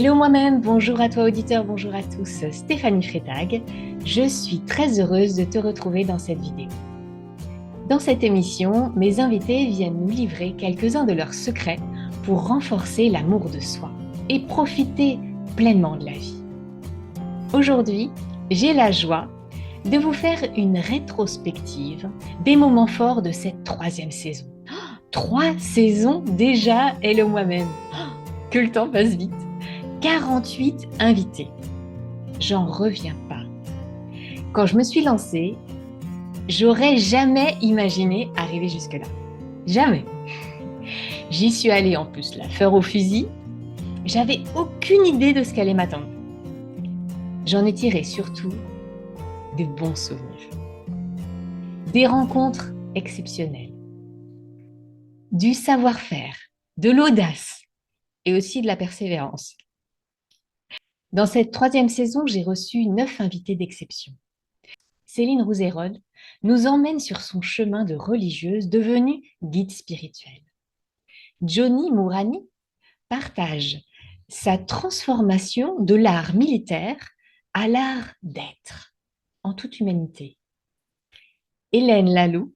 Hello moi-même, bonjour à toi auditeur, bonjour à tous, Stéphanie Freitag. Je suis très heureuse de te retrouver dans cette vidéo. Dans cette émission, mes invités viennent nous livrer quelques-uns de leurs secrets pour renforcer l'amour de soi et profiter pleinement de la vie. Aujourd'hui, j'ai la joie de vous faire une rétrospective des moments forts de cette 3e saison. 3 saisons déjà, hello moi-même. Que le temps passe vite. 48 invités. J'en reviens pas. Quand je me suis lancée, j'aurais jamais imaginé arriver jusque-là. Jamais. J'y suis allée en plus la fleur au fusil. J'avais aucune idée de ce qu'allait m'attendre. J'en ai tiré surtout de bons souvenirs. Des rencontres exceptionnelles. Du savoir-faire, de l'audace et aussi de la persévérance. Dans cette 3e saison, j'ai reçu 9 invités d'exception. Céline Rouzeyrol nous emmène sur son chemin de religieuse devenue guide spirituelle. Johnny Mourani partage sa transformation de l'art militaire à l'art d'être en toute humanité. Hélène Laloux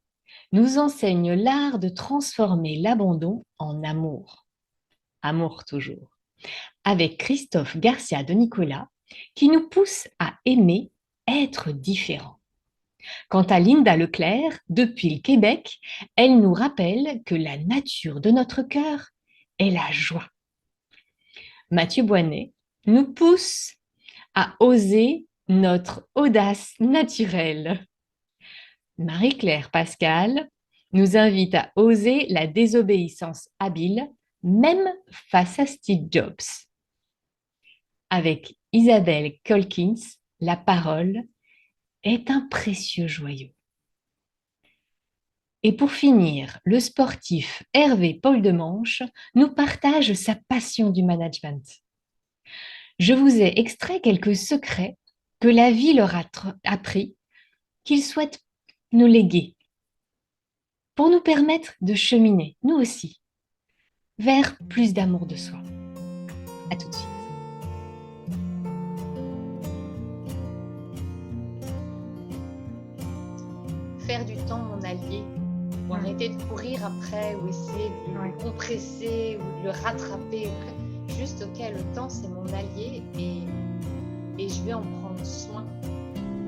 nous enseigne l'art de transformer l'abandon en amour. Amour toujours. Avec Christophe Garcia de Nicolas qui nous pousse à aimer être différent. Quant à Linda Leclerc, depuis le Québec, elle nous rappelle que la nature de notre cœur est la joie. Mathieu Boinet nous pousse à oser notre audace naturelle. Marie-Claire Pascal nous invite à oser la désobéissance habile, même face à Steve Jobs. Avec Isabelle Colkins, la parole est un précieux joyau. Et pour finir, le sportif Hervé Paul Demanche nous partage sa passion du management. Je vous ai extrait quelques secrets que la vie leur a appris, qu'ils souhaitent nous léguer, pour nous permettre de cheminer, nous aussi, vers plus d'amour de soi. À tout de suite. Faire du temps mon allié, ou arrêter de courir après, ou essayer de le compresser, ou de le rattraper. Juste, ok, le temps c'est mon allié et je vais en prendre soin.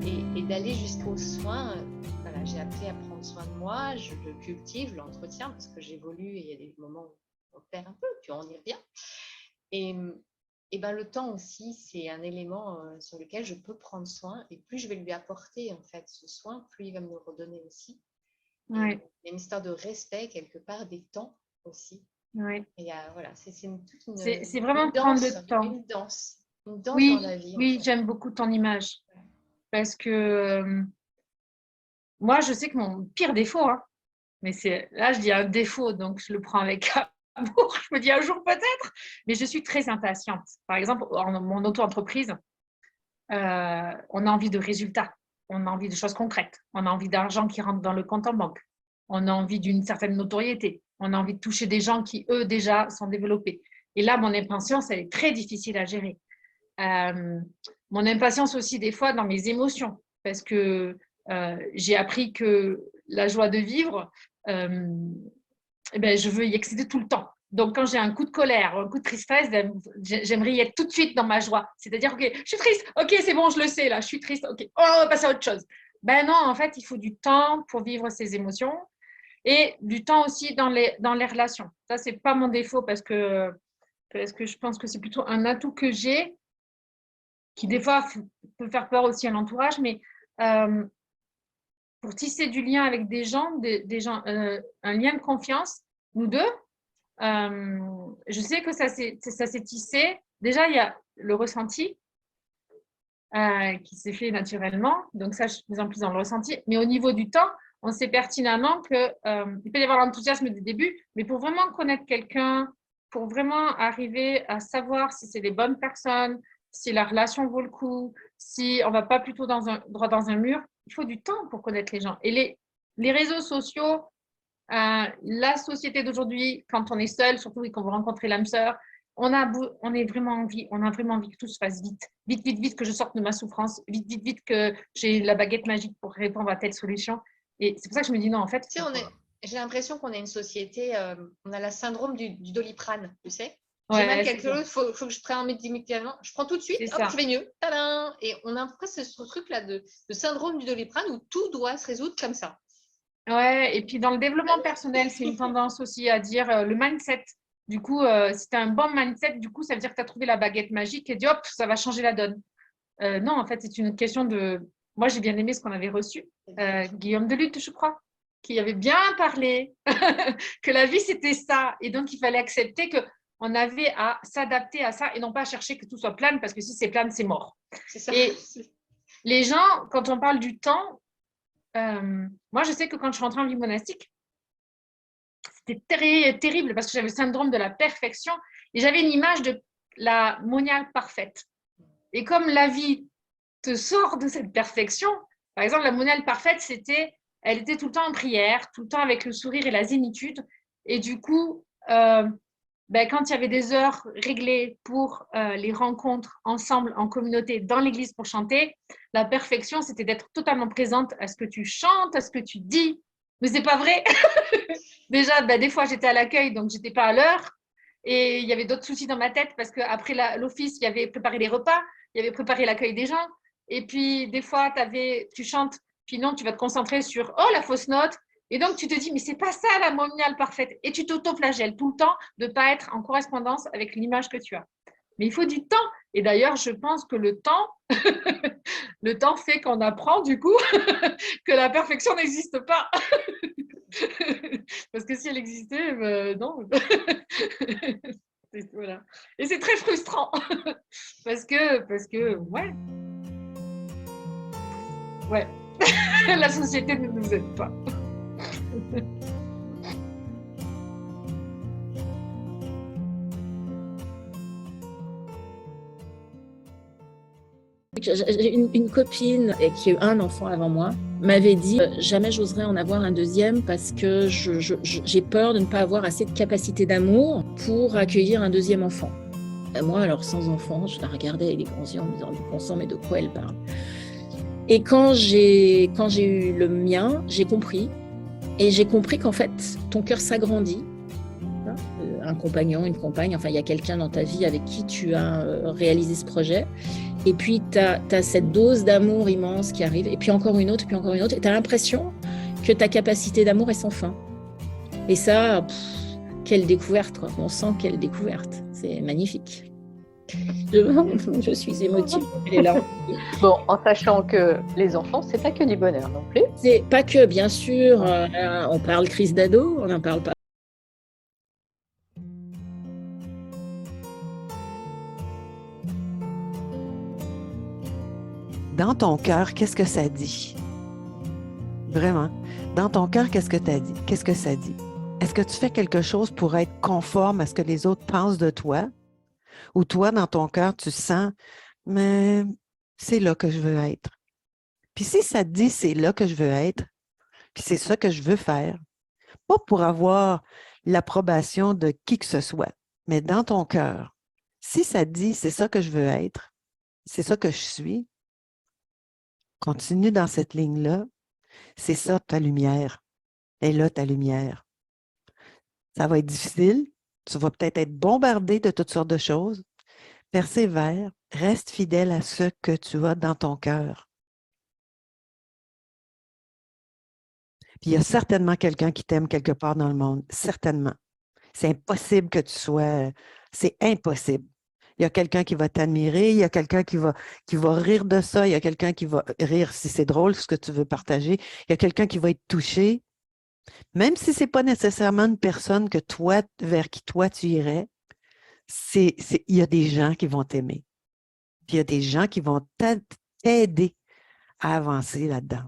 Et d'aller jusqu'au soin, voilà, j'ai appris à prendre soin de moi, je le cultive, je l'entretiens parce que j'évolue et il y a des moments où on perd un peu, puis on y revient. Et ben, le temps aussi, c'est un élément sur lequel je peux prendre soin et plus je vais lui apporter en fait ce soin, plus il va me le redonner aussi. Ouais. Il y a une histoire de respect quelque part des temps aussi. Ouais. Et voilà, c'est vraiment prendre le temps. Une danse oui, dans la vie. Oui, en fait. J'aime beaucoup ton image. Ouais. Parce que moi, je sais que mon pire défaut, mais là, je dis un défaut, donc je le prends avec amour. Je me dis un jour peut-être, mais je suis très impatiente. Par exemple, en mon auto-entreprise, on a envie de résultats, on a envie de choses concrètes, on a envie d'argent qui rentre dans le compte en banque, on a envie d'une certaine notoriété, on a envie de toucher des gens qui, eux, déjà sont développés. Et là, mon impatience, elle est très difficile à gérer. Mon impatience aussi, des fois, dans mes émotions, parce que j'ai appris que la joie de vivre, je veux y accéder tout le temps. Donc, quand j'ai un coup de colère, un coup de tristesse, j'aimerais y être tout de suite dans ma joie. C'est-à-dire, OK, je suis triste. OK, c'est bon, je le sais, là, je suis triste. OK, oh, on va passer à autre chose. Ben non, en fait, il faut du temps pour vivre ses émotions et du temps aussi dans les relations. Ça, c'est pas mon défaut parce que je pense que c'est plutôt un atout que j'ai qui, des fois, peut faire peur aussi à l'entourage, mais pour tisser du lien avec des gens, un lien de confiance, nous deux, je sais que ça s'est tissé. Déjà, il y a le ressenti qui s'est fait naturellement. Donc ça, je suis de plus en plus dans le ressenti. Mais au niveau du temps, on sait pertinemment qu'il peut y avoir l'enthousiasme du début, mais pour vraiment connaître quelqu'un, pour vraiment arriver à savoir si c'est les bonnes personnes, si la relation vaut le coup, si on ne va pas plutôt droit dans un mur, il faut du temps pour connaître les gens. Et les réseaux sociaux, la société d'aujourd'hui, quand on est seul, surtout et qu'on veut rencontrer l'âme sœur, on a vraiment envie que tout se fasse vite. Vite, vite, vite, que je sorte de ma souffrance. Vite, vite, vite, que j'ai la baguette magique pour répondre à telle solution. Et c'est pour ça que je me dis non, en fait. Tu sais, j'ai l'impression qu'on est une société, on a le syndrome du Doliprane, tu sais. J'ai mal quelque chose, il faut que je prenne un médicament. Je prends tout de suite, hop, je vais mieux. Tadam. Et on a presque ce truc-là de syndrome du Doliprane où tout doit se résoudre comme ça. Ouais, et puis dans le développement personnel, c'est une tendance aussi à dire le mindset. Du coup, si tu as un bon mindset, du coup, ça veut dire que tu as trouvé la baguette magique et dit hop, ça va changer la donne. Non, en fait, c'est une question de. Moi, j'ai bien aimé ce qu'on avait reçu. Guillaume Delutte, je crois, qui avait bien parlé que la vie, c'était ça. Et donc, il fallait accepter qu'on avait à s'adapter à ça et non pas à chercher que tout soit plane, parce que si c'est plane, c'est mort. C'est ça. Et les gens, quand on parle du temps, moi, je sais que quand je suis rentrée en vie monastique, c'était terrible parce que j'avais le syndrome de la perfection et j'avais une image de la moniale parfaite. Et comme la vie te sort de cette perfection, par exemple, la moniale parfaite, elle était tout le temps en prière, tout le temps avec le sourire et la zénitude. Et du coup, quand il y avait des heures réglées pour les rencontres ensemble en communauté dans l'église pour chanter, la perfection, c'était d'être totalement présente à ce que tu chantes, à ce que tu dis. Mais c'est pas vrai. Déjà, des fois, j'étais à l'accueil, donc j'étais pas à l'heure. Et il y avait d'autres soucis dans ma tête parce qu'après l'office, il y avait préparé les repas, il y avait préparé l'accueil des gens. Et puis, des fois, tu chantes, puis non, tu vas te concentrer sur « Oh, la fausse note !» Et donc, tu te dis « Mais c'est pas ça la moniale parfaite !» Et tu t'auto-flagelles tout le temps de ne pas être en correspondance avec l'image que tu as. Mais il faut du temps. Et d'ailleurs, je pense que le temps, le temps fait qu'on apprend du coup que la perfection n'existe pas. Parce que si elle existait, non. Voilà. Et c'est très frustrant. parce que ouais. La société ne nous aide pas. J'ai une copine qui a eu un enfant avant moi m'avait dit jamais j'oserais en avoir un deuxième parce que j'ai peur de ne pas avoir assez de capacité d'amour pour accueillir un deuxième enfant. Et moi, alors sans enfant, je la regardais avec les grands yeux en me disant bon sang, mais de quoi elle parle? Et quand j'ai eu le mien, j'ai compris. Et j'ai compris qu'en fait, ton cœur s'agrandit. Un compagnon, une compagne, enfin, il y a quelqu'un dans ta vie avec qui tu as réalisé ce projet. Et puis, tu as cette dose d'amour immense qui arrive. Et puis encore une autre, puis encore une autre. Et tu as l'impression que ta capacité d'amour est sans fin. Et ça, quelle découverte, quoi. On sent quelle découverte. C'est magnifique. Je suis émotive. Bon, en sachant que les enfants, c'est pas que du bonheur non plus. C'est pas que, bien sûr, on parle crise d'ado, on n'en parle pas. Dans ton cœur, qu'est-ce que ça dit? Vraiment. Dans ton cœur, qu'est-ce que t'as dit? Qu'est-ce que ça dit? Est-ce que tu fais quelque chose pour être conforme à ce que les autres pensent de toi? Ou toi, dans ton cœur, tu sens, mais c'est là que je veux être. Puis si ça te dit, c'est là que je veux être, puis c'est ça que je veux faire, pas pour avoir l'approbation de qui que ce soit, mais dans ton cœur, si ça te dit, c'est ça que je veux être, c'est ça que je suis, continue dans cette ligne-là, c'est ça ta lumière. Et là, ta lumière. Ça va être difficile, tu vas peut-être être bombardé de toutes sortes de choses. Persévère, reste fidèle à ce que tu as dans ton cœur. Puis il y a certainement quelqu'un qui t'aime quelque part dans le monde, certainement. C'est impossible que tu sois... C'est impossible. Il y a quelqu'un qui va t'admirer, il y a quelqu'un qui va rire de ça, il y a quelqu'un qui va rire si c'est drôle ce que tu veux partager, il y a quelqu'un qui va être touché. Même si ce n'est pas nécessairement une personne vers qui toi tu irais, il y a des gens qui vont t'aimer. Puis il y a des gens qui vont t'aider à avancer là-dedans.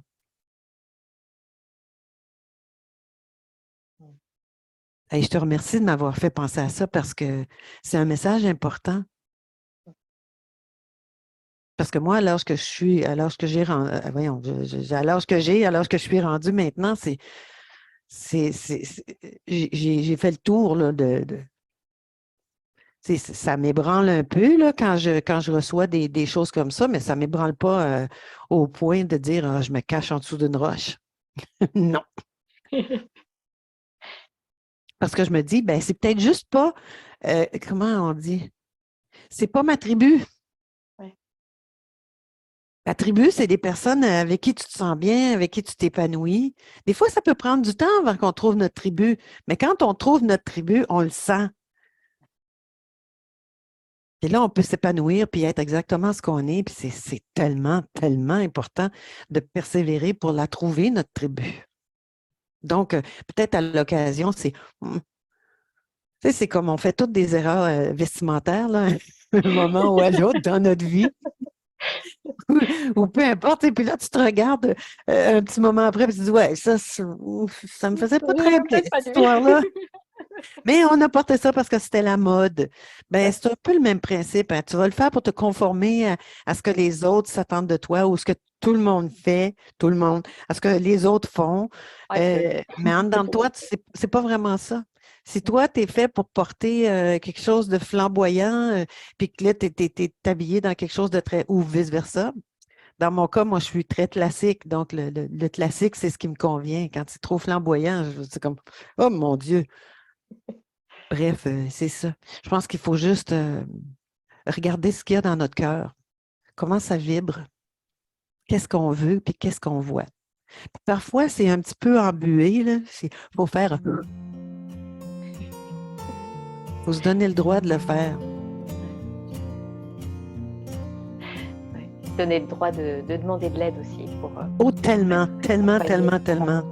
Et je te remercie de m'avoir fait penser à ça parce que c'est un message important. Parce que moi, à l'âge que je suis, à l'âge que j'ai, à l'âge que je suis rendue maintenant, j'ai fait le tour là, Ça m'ébranle un peu là, quand je reçois des choses comme ça, mais ça ne m'ébranle pas au point de dire ah, je me cache en dessous d'une roche. Non. Parce que je me dis, ben, c'est peut-être juste pas, comment on dit? C'est pas ma tribu. Ouais. La tribu, c'est des personnes avec qui tu te sens bien, avec qui tu t'épanouis. Des fois, ça peut prendre du temps avant qu'on trouve notre tribu, mais quand on trouve notre tribu, on le sent. Et là, on peut s'épanouir puis être exactement ce qu'on est. Puis c'est tellement, tellement important de persévérer pour la trouver, notre tribu. Donc, peut-être à l'occasion, c'est comme on fait toutes des erreurs vestimentaires, là, un moment ou à l'autre dans notre vie. Ou peu importe. Et puis là, tu te regardes un petit moment après et tu te dis, ouais, ça me faisait pas très bien, Peut-être pas cette lui. histoire-là. Mais on a porté ça parce que c'était la mode. Ben, c'est un peu le même principe, hein. Tu vas le faire pour te conformer à ce que les autres s'attendent de toi ou ce que tout le monde fait, tout le monde, à ce que les autres font. Mais en dedans de toi, c'est pas vraiment ça. Si toi, tu es fait pour porter quelque chose de flamboyant, puis que là, tu es habillé dans quelque chose de très, ou vice-versa. Dans mon cas, moi, je suis très classique. Donc, le classique, c'est ce qui me convient. Quand c'est trop flamboyant, c'est comme, oh mon Dieu. Bref, c'est ça. Je pense qu'il faut juste regarder ce qu'il y a dans notre cœur, comment ça vibre, qu'est-ce qu'on veut, puis qu'est-ce qu'on voit. Puis parfois, c'est un petit peu embué, là. Il faut faire. Il faut se donner le droit de le faire. Ouais. Donner le droit de demander de l'aide aussi. Oh, tellement, tellement, pour tellement, tellement,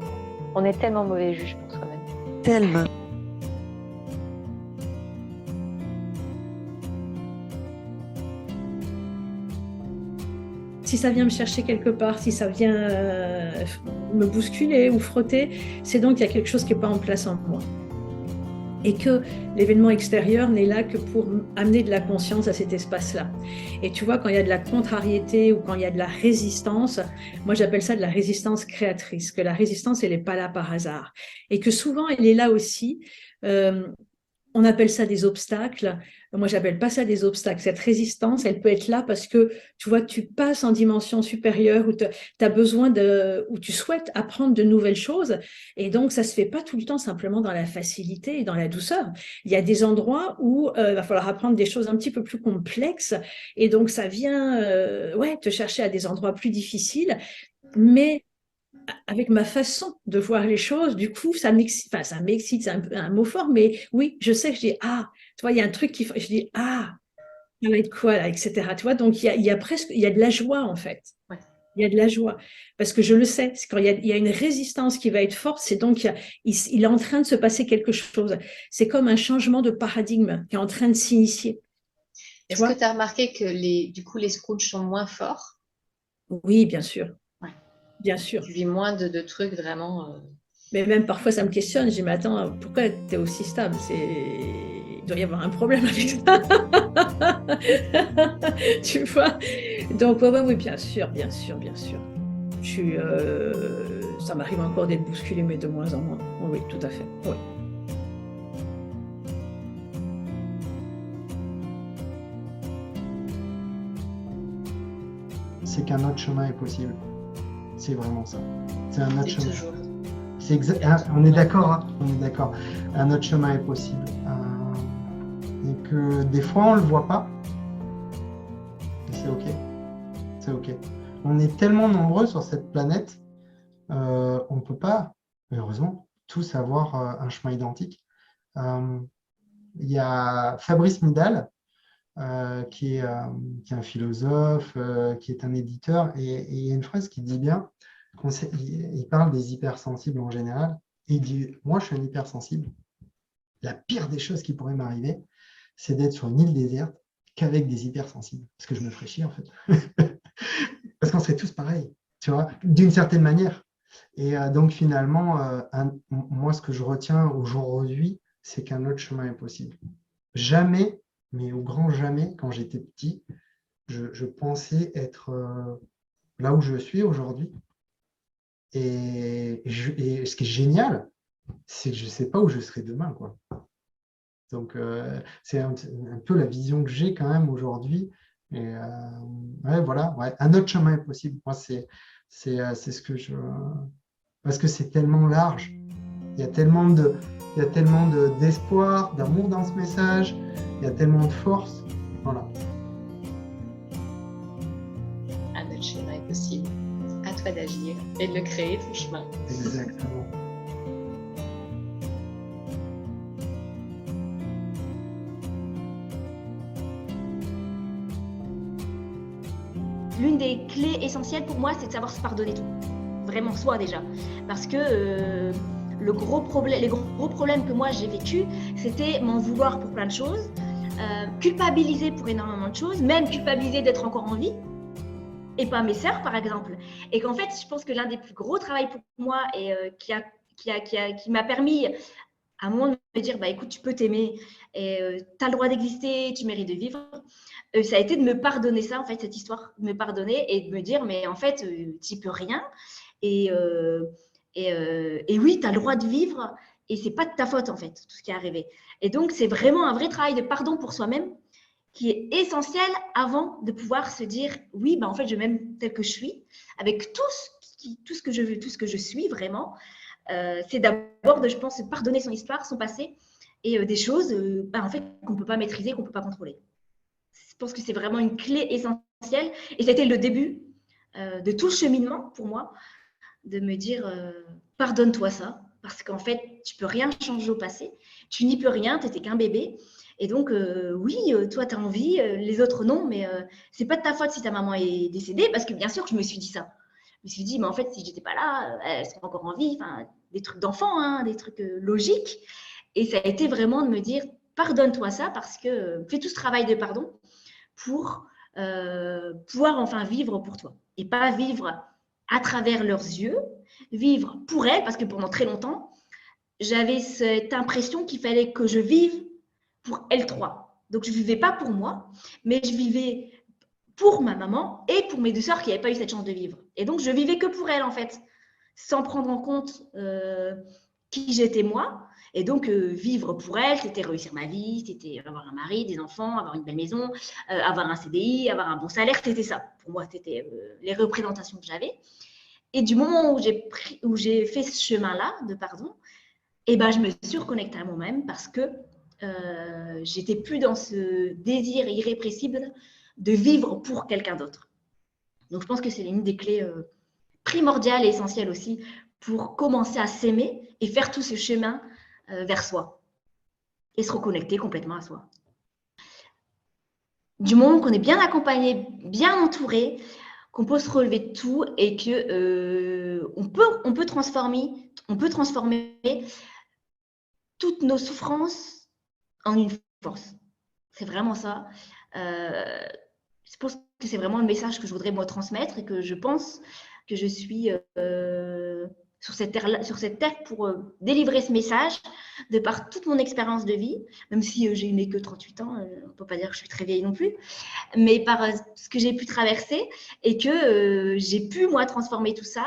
on est tellement mauvais juge pour soi-même. tellement. Si ça vient me chercher quelque part, si ça vient me bousculer ou frotter, c'est donc qu'il y a quelque chose qui n'est pas en place en moi. Et que l'événement extérieur n'est là que pour amener de la conscience à cet espace-là. Et tu vois, quand il y a de la contrariété ou quand il y a de la résistance, moi j'appelle ça de la résistance créatrice, que la résistance, elle n'est pas là par hasard. Et que souvent, elle est là aussi. On appelle ça des obstacles. Moi, j'appelle pas ça des obstacles. Cette résistance, elle peut être là parce que, tu vois, tu passes en dimension supérieure où tu as besoin où tu souhaites apprendre de nouvelles choses. Et donc, ça se fait pas tout le temps simplement dans la facilité et dans la douceur. Il y a des endroits où il va falloir apprendre des choses un petit peu plus complexes. Et donc, ça vient, te chercher à des endroits plus difficiles. Mais avec ma façon de voir les choses, du coup, ça m'excite, c'est un mot fort, mais oui, je sais que je dis, ah, tu vois, il y a un truc je dis, ah, ça va être quoi là, etc. Tu vois, donc il y a presque, il y a de la joie en fait. Ouais. Il y a de la joie. Parce que je le sais, c'est quand il y a une résistance qui va être forte, c'est donc il est en train de se passer quelque chose. C'est comme un changement de paradigme qui est en train de s'initier. Est-ce que tu as remarqué que du coup, les scouts sont moins forts? Oui, bien sûr. Ouais. Bien sûr. Tu vis moins de trucs vraiment. Mais même parfois, ça me questionne. Je dis, mais attends, pourquoi tu es aussi stable? Il doit y avoir un problème avec ça. Tu vois? Donc, oui, bien sûr, bien sûr, bien sûr. Ça m'arrive encore d'être bousculée, mais de moins en moins. Oui, tout à fait. Oui. C'est qu'un autre chemin est possible. C'est vraiment ça. C'est un autre chemin. Toujours. On est d'accord, hein, on est d'accord. Un autre chemin est possible. Et que des fois, on ne le voit pas. Et c'est OK. C'est OK. On est tellement nombreux sur cette planète, on ne peut pas, heureusement, tous avoir un chemin identique. Il y a Fabrice Midal, qui est un philosophe, qui est un éditeur, et il y a une phrase qui dit bien, il parle des hypersensibles en général, et il dit, moi je suis un hypersensible, la pire des choses qui pourrait m'arriver, c'est d'être sur une île déserte qu'avec des hypersensibles, parce que je me ferais chier en fait, parce qu'on serait tous pareils, tu vois, d'une certaine manière. Et donc finalement, moi ce que je retiens aujourd'hui, c'est qu'un autre chemin est possible. Jamais, mais au grand jamais, quand j'étais petit, je pensais être là où je suis aujourd'hui. Et ce qui est génial, c'est que je ne sais pas où je serai demain, quoi. Donc, c'est un peu la vision que j'ai quand même aujourd'hui. Et ouais, voilà, ouais. Un autre chemin est possible. Moi, c'est ce que je... Parce que c'est tellement large. Il y a tellement d'espoir, d'amour dans ce message. Il y a tellement de force. Voilà. Un autre chemin est possible. À toi d'agir et de le créer, ton chemin. Exactement. L'une des clés essentielles pour moi, c'est de savoir se pardonner tout. Vraiment soi déjà. Parce que les gros problèmes que moi j'ai vécu, c'était m'en vouloir pour plein de choses, culpabiliser pour énormément de choses, même culpabiliser d'être encore en vie, et pas mes sœurs par exemple. Et qu'en fait, je pense que l'un des plus gros travaux pour moi et qui m'a permis à un moment de me dire, bah écoute, tu peux t'aimer, et tu as le droit d'exister, tu mérites de vivre. Ça a été de me pardonner ça, en fait, cette histoire, de me pardonner et de me dire, mais en fait, tu n'y peux rien. Et oui, tu as le droit de vivre et c'est pas de ta faute, en fait, tout ce qui est arrivé. Et donc, c'est vraiment un vrai travail de pardon pour soi-même qui est essentiel avant de pouvoir se dire, oui, bah, en fait, je m'aime tel que je suis, avec tout ce que je veux, tout ce que je suis vraiment. C'est d'abord, je pense, pardonner son histoire, son passé et des choses en fait, qu'on ne peut pas maîtriser, qu'on ne peut pas contrôler. Je pense que c'est vraiment une clé essentielle et c'était le début de tout le cheminement pour moi, de me dire pardonne-toi ça, parce qu'en fait, tu ne peux rien changer au passé, tu n'y peux rien, tu n'étais qu'un bébé. Et donc, oui, toi, tu as envie, les autres non, mais ce n'est pas de ta faute si ta maman est décédée, parce que bien sûr que je me suis dit ça. Je me suis dit, mais en fait, si je n'étais pas là, elles sont encore en vie, enfin, des trucs d'enfant, hein, des trucs logiques. Et ça a été vraiment de me dire, pardonne-toi ça, parce que fais tout ce travail de pardon pour pouvoir enfin vivre pour toi. Et pas vivre à travers leurs yeux, vivre pour elles, parce que pendant très longtemps, j'avais cette impression qu'il fallait que je vive pour elles trois. Donc, je ne vivais pas pour moi, mais je vivais pour ma maman et pour mes deux sœurs qui n'avaient pas eu cette chance de vivre. Et donc, je vivais que pour elles, en fait, sans prendre en compte qui j'étais moi. Et donc, vivre pour elles, c'était réussir ma vie, c'était avoir un mari, des enfants, avoir une belle maison, avoir un CDI, avoir un bon salaire, c'était ça. Pour moi, c'était les représentations que j'avais. Et du moment où j'ai fait ce chemin-là de pardon, eh ben, je me suis reconnectée à moi-même parce que j'étais plus dans ce désir irrépressible de vivre pour quelqu'un d'autre. Donc, je pense que c'est une des clés primordiales et essentielles aussi pour commencer à s'aimer et faire tout ce chemin vers soi et se reconnecter complètement à soi. Du moment qu'on est bien accompagné, bien entouré, qu'on peut se relever de tout et que on peut transformer toutes nos souffrances en une force. C'est vraiment ça. Je pense que c'est vraiment le message que je voudrais moi transmettre et que je pense que je suis sur cette terre pour délivrer ce message de par toute mon expérience de vie, même si j'ai n'ai que 38 ans, on ne peut pas dire que je suis très vieille non plus, mais par ce que j'ai pu traverser et que j'ai pu moi transformer tout ça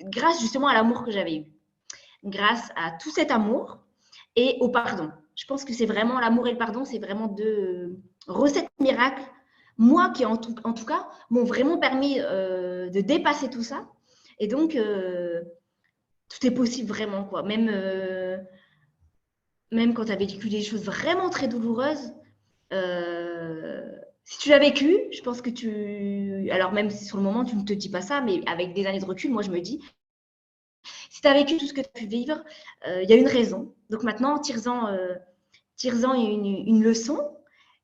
grâce justement à l'amour que j'avais eu, grâce à tout cet amour et au pardon. Je pense que c'est vraiment l'amour et le pardon, c'est vraiment deux recettes miracles, moi qui en tout cas m'ont vraiment permis de dépasser tout ça. Et donc, tout est possible vraiment, quoi. Même quand tu as vécu des choses vraiment très douloureuses, si tu l'as vécu, je pense que alors même si sur le moment, tu ne te dis pas ça, mais avec des années de recul, moi, je me dis, si tu as vécu tout ce que tu as pu vivre, il y a une raison. Donc maintenant, tire-en une leçon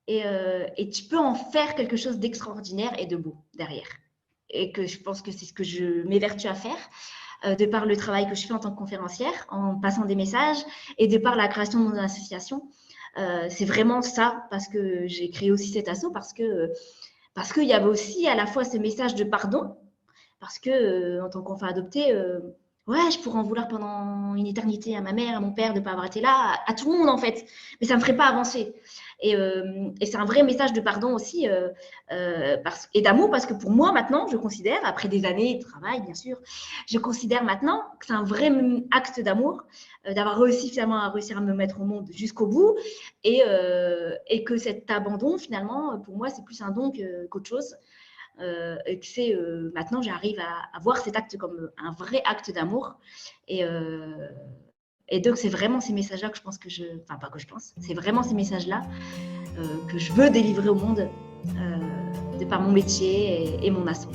et tu peux en faire quelque chose d'extraordinaire et de beau derrière. Et que je pense que c'est ce que je m'évertue à faire de par le travail que je fais en tant que conférencière, en passant des messages et de par la création de mon association. C'est vraiment ça, parce que j'ai créé aussi cet asso, parce qu'il y avait aussi à la fois ce message de pardon, parce que en tant qu'enfant adopté, ouais, je pourrais en vouloir pendant une éternité à ma mère, à mon père de ne pas avoir été là, à tout le monde en fait, mais ça ne me ferait pas avancer. Et c'est un vrai message de pardon aussi et d'amour, parce que pour moi, maintenant, je considère, après des années de travail, bien sûr, je considère maintenant que c'est un vrai acte d'amour d'avoir réussi finalement à réussir à me mettre au monde jusqu'au bout et que cet abandon, finalement, pour moi, c'est plus un don qu'autre chose. Et que c'est maintenant, j'arrive à voir cet acte comme un vrai acte d'amour. Et donc, c'est vraiment ces messages-là que je pense enfin, pas que je pense, c'est vraiment ces messages-là que je veux délivrer au monde de par mon métier et mon asso.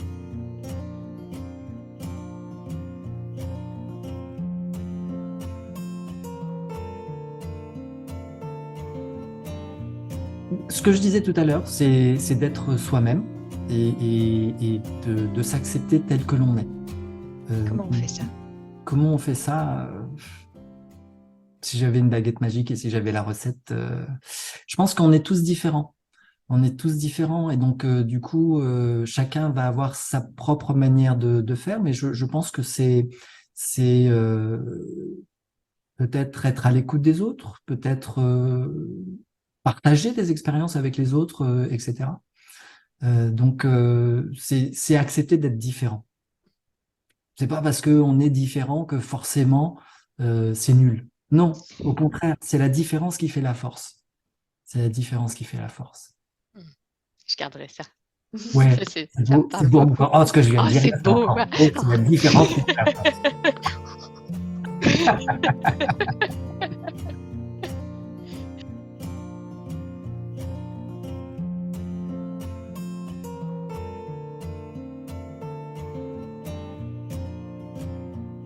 Ce que je disais tout à l'heure, c'est d'être soi-même et de s'accepter tel que l'on est. Comment on fait ça? Comment on fait ça? Si j'avais une baguette magique et si j'avais la recette, je pense qu'on est tous différents. On est tous différents et donc du coup, chacun va avoir sa propre manière de faire, mais je pense que c'est peut-être être à l'écoute des autres, peut-être partager des expériences avec les autres, etc. Donc, c'est accepter d'être différent. C'est pas parce qu'on est différent que forcément c'est nul. Non, au contraire, c'est la différence qui fait la force. C'est la différence qui fait la force. Je garderai ça. Ouais, c'est c'est beau. C'est beau. Oh, ce que je viens de dire, c'est beau. encore beau, c'est la différence qui fait la force.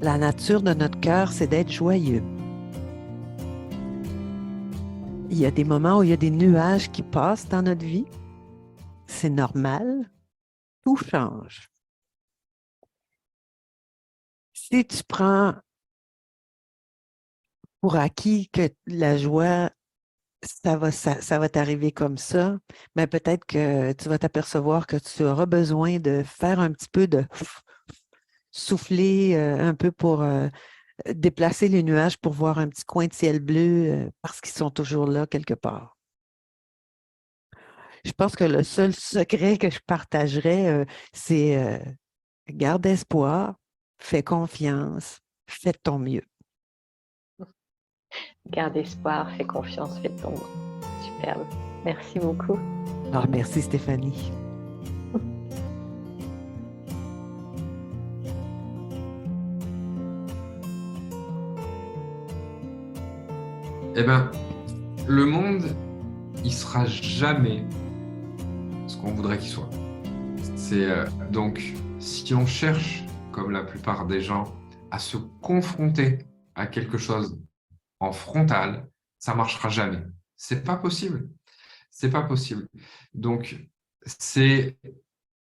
La nature de notre cœur, c'est d'être joyeux. Il y a des moments où il y a des nuages qui passent dans notre vie. C'est normal. Tout change. Si tu prends pour acquis que la joie, ça va t'arriver comme ça, mais peut-être que tu vas t'apercevoir que tu auras besoin de faire un petit peu de souffler un peu pour déplacer les nuages pour voir un petit coin de ciel bleu parce qu'ils sont toujours là quelque part. Je pense que le seul secret que je partagerais, c'est garde espoir, fais confiance, fais de ton mieux. Garde espoir, fais confiance, fais ton mieux. Superbe. Merci beaucoup. Alors, merci Stéphanie. Eh bien, le monde, il sera jamais ce qu'on voudrait qu'il soit. Donc, si on cherche, comme la plupart des gens, à se confronter à quelque chose en frontal, ça marchera jamais. C'est pas possible. C'est pas possible. Donc, c'est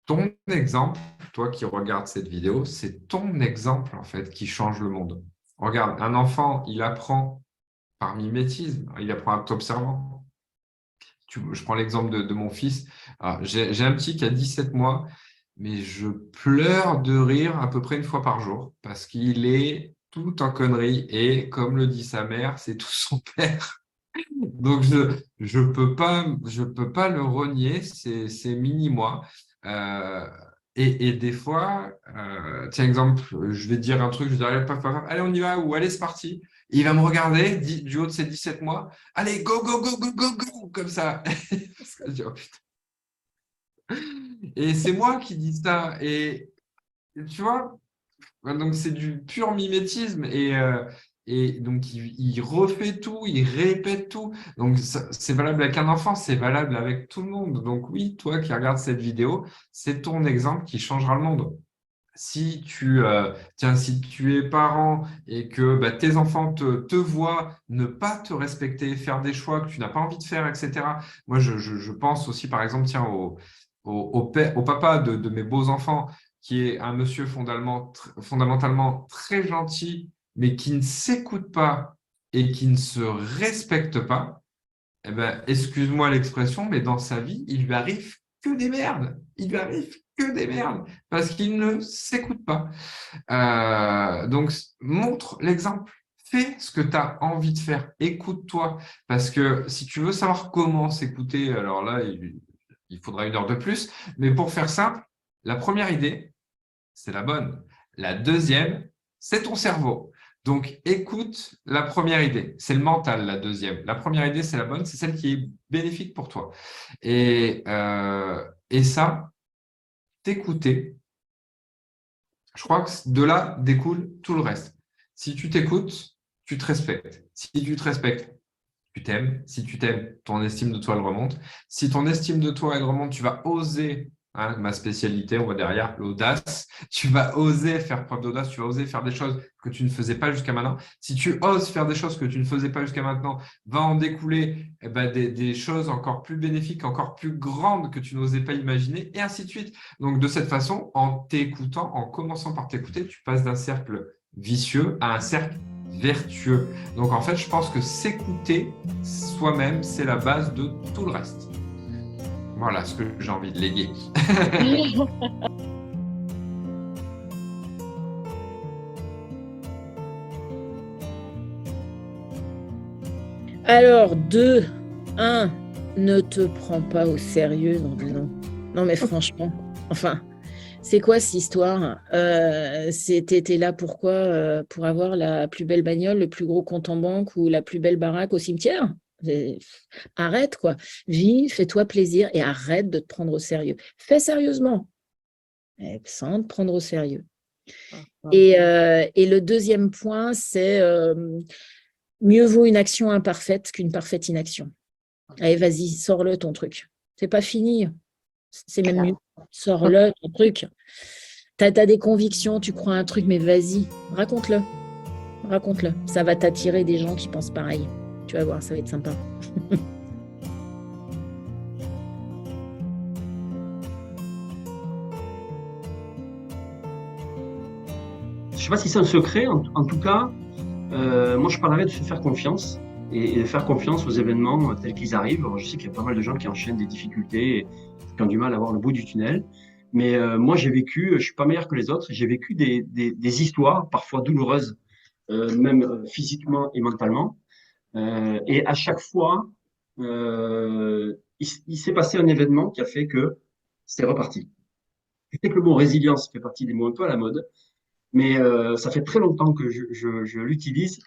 ton exemple, toi qui regardes cette vidéo, c'est ton exemple en fait qui change le monde. Regarde, un enfant, il apprend par mimétisme, il apprend en t'observant. Je prends l'exemple de mon fils. J'ai un petit qui a 17 mois, mais je pleure de rire à peu près une fois par jour parce qu'il est tout en conneries et comme le dit sa mère, c'est tout son père. Donc, je peux pas le renier, c'est mini-moi. Et des fois, tiens, exemple, je vais dire un truc, je vais dire, allez, on y va, ou allez, c'est parti. Et il va me regarder du haut de ses 17 mois, allez, go, go, go, go, go, go, comme ça. Je dis, oh, putain. Et c'est moi qui dis ça. Et tu vois, donc c'est du pur mimétisme. Et donc, il refait tout, il répète tout. Donc, c'est valable avec un enfant, c'est valable avec tout le monde. Donc, oui, toi qui regardes cette vidéo, c'est ton exemple qui changera le monde. Si tu es parent et que tes enfants te voient ne pas te respecter, faire des choix que tu n'as pas envie de faire, etc. Moi, je pense aussi, par exemple, tiens, au papa de mes beaux-enfants, qui est un monsieur fondamentalement très gentil, mais qui ne s'écoute pas et qui ne se respecte pas, eh ben, excuse-moi l'expression, mais dans sa vie, il lui arrive que des merdes. Il lui arrive que des merdes parce qu'il ne s'écoute pas. Donc, montre l'exemple. fais ce que tu as envie de faire. Écoute-toi. Parce que si tu veux savoir comment s'écouter, alors là, il faudra 1 heure de plus. Mais pour faire simple, la première idée, c'est la bonne. La deuxième, c'est ton cerveau. Donc, écoute la première idée. C'est le mental, la deuxième. La première idée, c'est la bonne. C'est celle qui est bénéfique pour toi. Et ça, t'écouter, je crois que de là découle tout le reste. Si tu t'écoutes, tu te respectes. Si tu te respectes, tu t'aimes. Si tu t'aimes, ton estime de toi, elle remonte. Si ton estime de toi, elle remonte, tu vas oser, hein, ma spécialité, on voit derrière, l'audace. Tu vas oser faire preuve d'audace, tu vas oser faire des choses que tu ne faisais pas jusqu'à maintenant. Si tu oses faire des choses que tu ne faisais pas jusqu'à maintenant, va en découler des choses encore plus bénéfiques, encore plus grandes que tu n'osais pas imaginer, et ainsi de suite. Donc, de cette façon, en t'écoutant, en commençant par t'écouter, tu passes d'un cercle vicieux à un cercle vertueux. Donc, en fait, je pense que s'écouter soi-même, c'est la base de tout le reste. Voilà ce que j'ai envie de léguer. Alors, 2, 1, ne te prends pas au sérieux. Non, mais franchement, enfin, c'est quoi cette histoire? T'étais là pourquoi? Pour avoir la plus belle bagnole, le plus gros compte en banque ou la plus belle baraque au cimetière? Arrête, quoi. Vis, fais-toi plaisir et arrête de te prendre au sérieux. Fais sérieusement, sans te prendre au sérieux. Et le deuxième point, c'est mieux vaut une action imparfaite qu'une parfaite inaction. Allez, vas-y, sors-le ton truc. C'est pas fini. C'est même mieux. Sors-le ton truc. T'as des convictions, tu crois à un truc, mais vas-y, raconte-le. Raconte-le. Ça va t'attirer des gens qui pensent pareil. Tu vas voir, ça va être sympa. Je ne sais pas si c'est un secret, en tout cas, moi je parlerais de se faire confiance et de faire confiance aux événements tels qu'ils arrivent. Alors, je sais qu'il y a pas mal de gens qui enchaînent des difficultés et qui ont du mal à voir le bout du tunnel. Mais moi j'ai vécu, je suis pas meilleur que les autres, j'ai vécu des histoires parfois douloureuses, même physiquement et mentalement. Et à chaque fois, il s'est passé un événement qui a fait que c'est reparti. Je sais que le mot résilience fait partie des mots un peu à la mode, mais ça fait très longtemps que je l'utilise.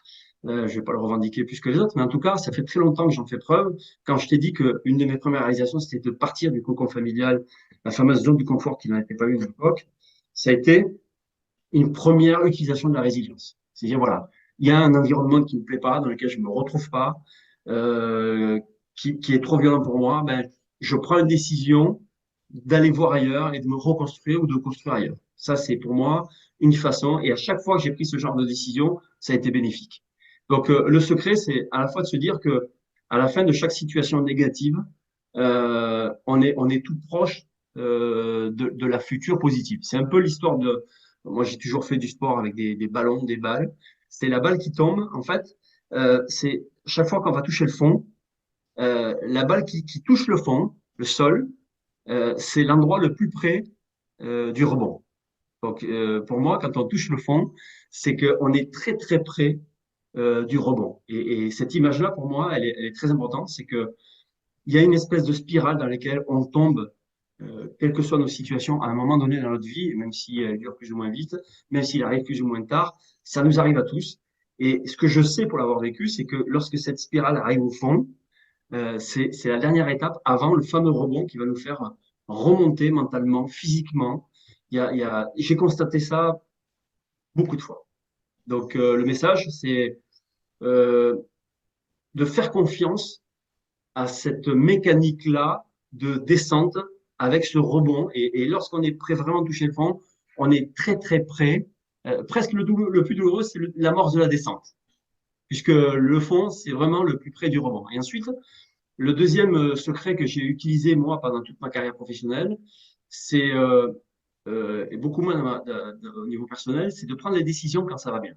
Je vais pas le revendiquer plus que les autres, mais en tout cas, ça fait très longtemps que j'en fais preuve. Quand je t'ai dit qu'une de mes premières réalisations, c'était de partir du cocon familial, la fameuse zone du confort qui n'en était pas une à l'époque, ça a été une première utilisation de la résilience. C'est-à-dire, voilà, il y a un environnement qui me plaît pas, dans lequel je me retrouve pas, qui est trop violent pour moi, ben, je prends une décision d'aller voir ailleurs et de me reconstruire ou de construire ailleurs. Ça, c'est pour moi une façon. Et à chaque fois que j'ai pris ce genre de décision, ça a été bénéfique. Donc, le secret, c'est à la fois de se dire que à la fin de chaque situation négative, on est tout proche de la future positive. C'est un peu l'histoire de. Moi, j'ai toujours fait du sport avec des ballons, des balles. C'est la balle qui tombe. En fait, c'est chaque fois qu'on va toucher le fond, la balle qui touche le fond, le sol, c'est l'endroit le plus près du rebond. Donc, pour moi, quand on touche le fond, c'est qu'on est très, très près du rebond. Et cette image-là, pour moi, elle est très importante. C'est que il y a une espèce de spirale dans laquelle on tombe, quelles que soient nos situations, à un moment donné dans notre vie, même si elle dure plus ou moins vite, même s'il arrive plus ou moins tard, ça nous arrive à tous. Et ce que je sais pour l'avoir vécu, c'est que lorsque cette spirale arrive au fond, c'est la dernière étape avant le fameux rebond qui va nous faire remonter mentalement, physiquement. J'ai constaté ça beaucoup de fois. Donc, le message, c'est de faire confiance à cette mécanique-là de descente avec ce rebond. Et lorsqu'on est prêt vraiment à toucher le fond, on est très, très près. Presque le plus douloureux, c'est l'amorce de la descente. Puisque le fond, c'est vraiment le plus près du rebond. Et ensuite, le deuxième secret que j'ai utilisé, moi, pendant toute ma carrière professionnelle, c'est, et beaucoup moins au niveau personnel, c'est de prendre les décisions quand ça va bien.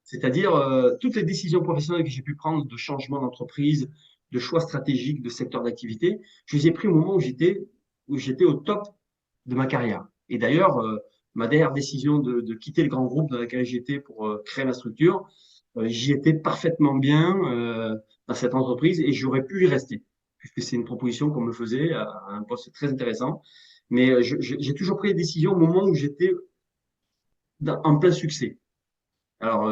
C'est-à-dire, toutes les décisions professionnelles que j'ai pu prendre de changement d'entreprise, de choix stratégiques, de secteur d'activité, je les ai pris au moment où j'étais au top de ma carrière. Et d'ailleurs, ma dernière décision de quitter le grand groupe dans lequel j'étais pour créer ma structure, j'y étais parfaitement bien dans cette entreprise et j'aurais pu y rester, puisque c'est une proposition qu'on me faisait à un poste très intéressant. Mais j'ai toujours pris des décisions au moment où j'étais en plein succès. Alors,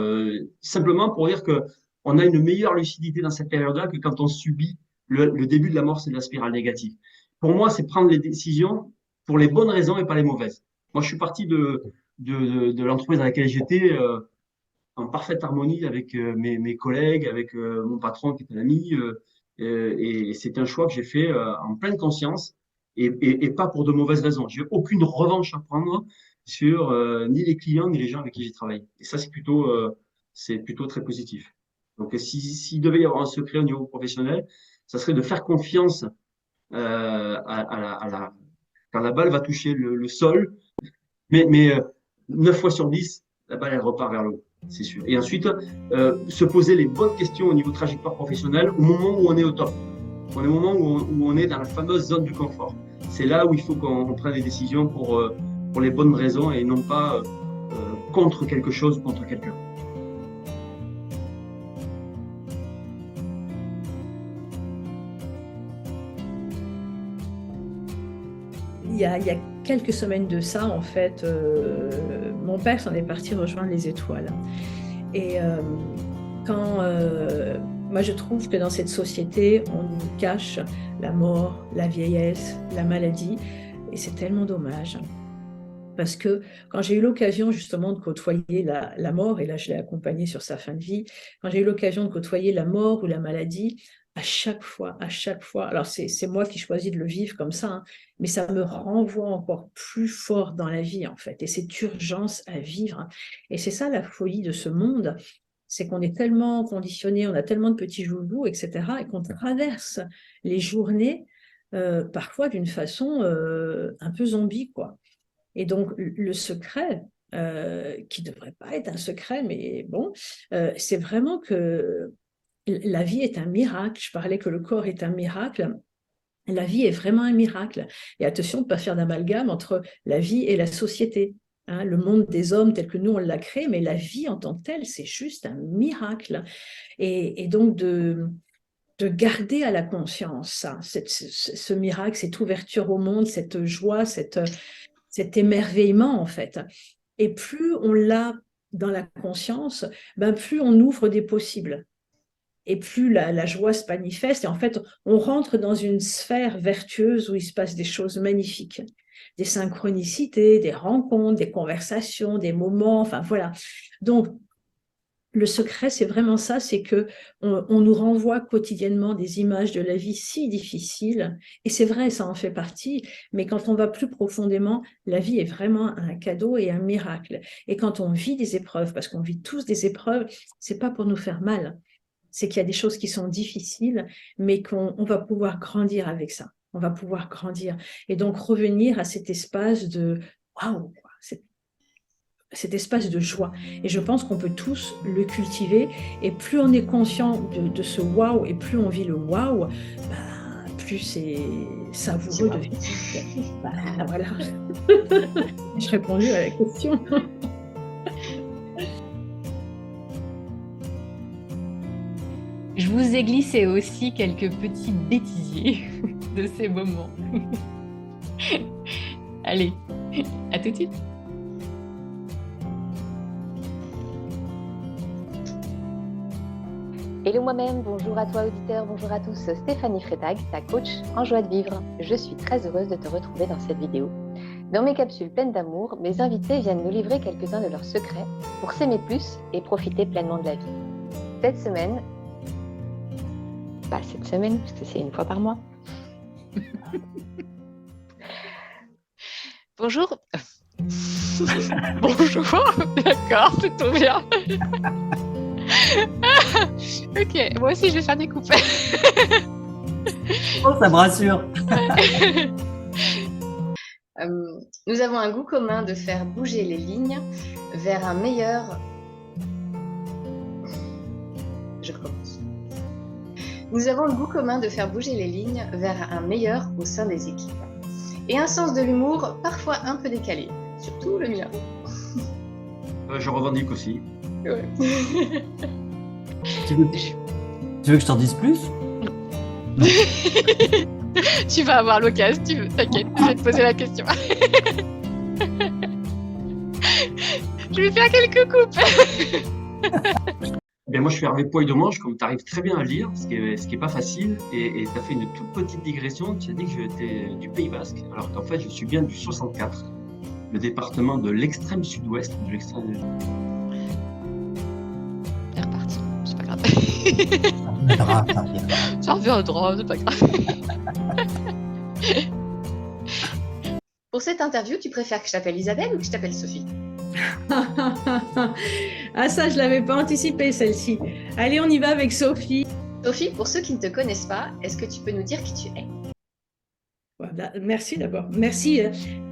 simplement pour dire que on a une meilleure lucidité dans cette période-là que quand on subit le début de la mort, c'est de la spirale négative. Pour moi, c'est prendre les décisions pour les bonnes raisons et pas les mauvaises. Moi, je suis parti de l'entreprise dans laquelle j'étais en parfaite harmonie avec mes collègues, avec mon patron qui est un ami. Et c'est un choix que j'ai fait en pleine conscience et pas pour de mauvaises raisons. J'ai aucune revanche à prendre sur ni les clients ni les gens avec qui j'ai travaillé. Et ça, c'est plutôt très positif. Donc, s'il devait y avoir un secret au niveau professionnel, ça serait de faire confiance quand la balle va toucher le sol, mais 9 fois sur 10, la balle, elle repart vers le haut, c'est sûr. Et ensuite, se poser les bonnes questions au niveau trajectoire professionnelle au moment où on est au top, au moment où on est dans la fameuse zone du confort. C'est là où il faut qu'on prenne des décisions pour les bonnes raisons et non pas contre quelque chose ou contre quelqu'un. Il y a quelques semaines de ça, en fait, mon père s'en est parti rejoindre les étoiles. Et moi, je trouve que dans cette société, on nous cache la mort, la vieillesse, la maladie, et c'est tellement dommage. Parce que quand j'ai eu l'occasion justement de côtoyer la mort, et là je l'ai accompagné sur sa fin de vie, quand j'ai eu l'occasion de côtoyer la mort ou la maladie, à chaque fois, alors c'est moi qui choisis de le vivre comme ça, hein, mais ça me renvoie encore plus fort dans la vie en fait, et cette urgence à vivre. Et c'est ça la folie de ce monde, c'est qu'on est tellement conditionné, on a tellement de petits joujoux, etc., et qu'on traverse les journées parfois d'une façon un peu zombie, quoi. Et donc, le secret, qui ne devrait pas être un secret, mais bon, c'est vraiment que la vie est un miracle. Je parlais que le corps est un miracle. La vie est vraiment un miracle. Et attention de ne pas faire d'amalgame entre la vie et la société. Hein, le monde des hommes tel que nous, on l'a créé, mais la vie en tant que telle, c'est juste un miracle. Et donc, de garder à la conscience ça, ce miracle, cette ouverture au monde, cette joie, cet émerveillement en fait. Et plus on l'a dans la conscience, ben plus on ouvre des possibles. Et plus la joie se manifeste. Et en fait, on rentre dans une sphère vertueuse où il se passe des choses magnifiques. Des synchronicités, des rencontres, des conversations, des moments, enfin voilà. Donc, le secret, c'est vraiment ça, c'est qu'on nous renvoie quotidiennement des images de la vie si difficiles, et c'est vrai, ça en fait partie, mais quand on va plus profondément, la vie est vraiment un cadeau et un miracle. Et quand on vit des épreuves, parce qu'on vit tous des épreuves, c'est pas pour nous faire mal, c'est qu'il y a des choses qui sont difficiles, mais qu'on va pouvoir grandir avec ça, on va pouvoir grandir. Et donc revenir à cet espace de « waouh », cet espace de joie. Et je pense qu'on peut tous le cultiver. Et plus on est conscient de ce waouh et plus on vit le waouh, bah, plus c'est savoureux de vivre. Bah, voilà. J'ai répondu à la question. Je vous ai glissé aussi quelques petits bêtisiers de ces moments. Allez, à tout de suite. Hello moi-même, bonjour à toi auditeur, bonjour à tous, Stéphanie Freitag, ta coach en joie de vivre. Je suis très heureuse de te retrouver dans cette vidéo. Dans mes capsules pleines d'amour, mes invités viennent nous livrer quelques-uns de leurs secrets pour s'aimer plus et profiter pleinement de la vie. Cette semaine, parce que c'est une fois par mois. Bonjour. Bonjour, d'accord, c'est tout bien. Ok, moi aussi je vais faire des coupes. Oh, ça me rassure. Nous avons un goût commun de faire bouger les lignes vers un meilleur... Je commence. Nous avons le goût commun de faire bouger les lignes vers un meilleur au sein des équipes. Et un sens de l'humour parfois un peu décalé. surtout le mien. Je revendique aussi. Ouais. Tu veux que je t'en dise plus? Tu vas avoir l'occasion, t'inquiète, je vais te poser la question. Je vais faire quelques coupes. Moi, je suis Hervé Poil de Manche, comme tu arrives très bien à lire, ce qui est pas facile, et tu as fait une toute petite digression. Tu as dit que j'étais du Pays Basque, alors qu'en fait, je suis bien du 64, le département de l'extrême sud-ouest, de l'extrême. C'est reparti, c'est pas grave. Ça reviendra, c'est pas grave. Pour cette interview, tu préfères que je t'appelle Isabelle ou que je t'appelle Sophie? Ah ça, je ne l'avais pas anticipé celle-ci. Allez, on y va avec Sophie. Sophie, pour ceux qui ne te connaissent pas, est-ce que tu peux nous dire qui tu es? Voilà, merci d'abord. Merci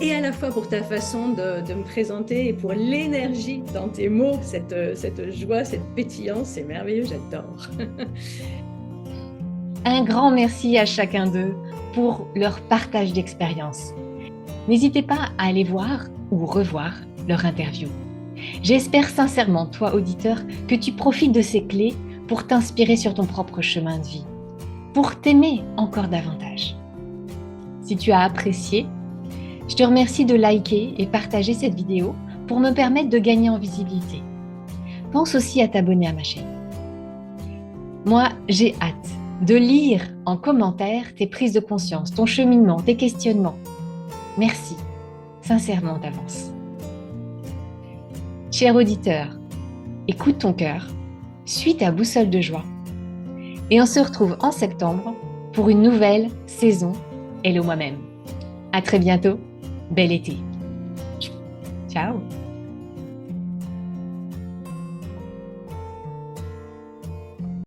et à la fois pour ta façon de me présenter et pour l'énergie dans tes mots, cette joie, cette pétillance, c'est merveilleux, j'adore. Un grand merci à chacun d'eux pour leur partage d'expérience. N'hésitez pas à aller voir ou revoir leur interview. J'espère sincèrement, toi auditeur, que tu profites de ces clés pour t'inspirer sur ton propre chemin de vie, pour t'aimer encore davantage. Si tu as apprécié, je te remercie de liker et partager cette vidéo pour me permettre de gagner en visibilité. Pense aussi à t'abonner à ma chaîne. Moi, j'ai hâte de lire en commentaire tes prises de conscience, ton cheminement, tes questionnements. Merci, sincèrement d'avance. Cher auditeur, écoute ton cœur, suis ta boussole de joie et on se retrouve en septembre pour une nouvelle saison Hello moi-même. À très bientôt, bel été. Ciao.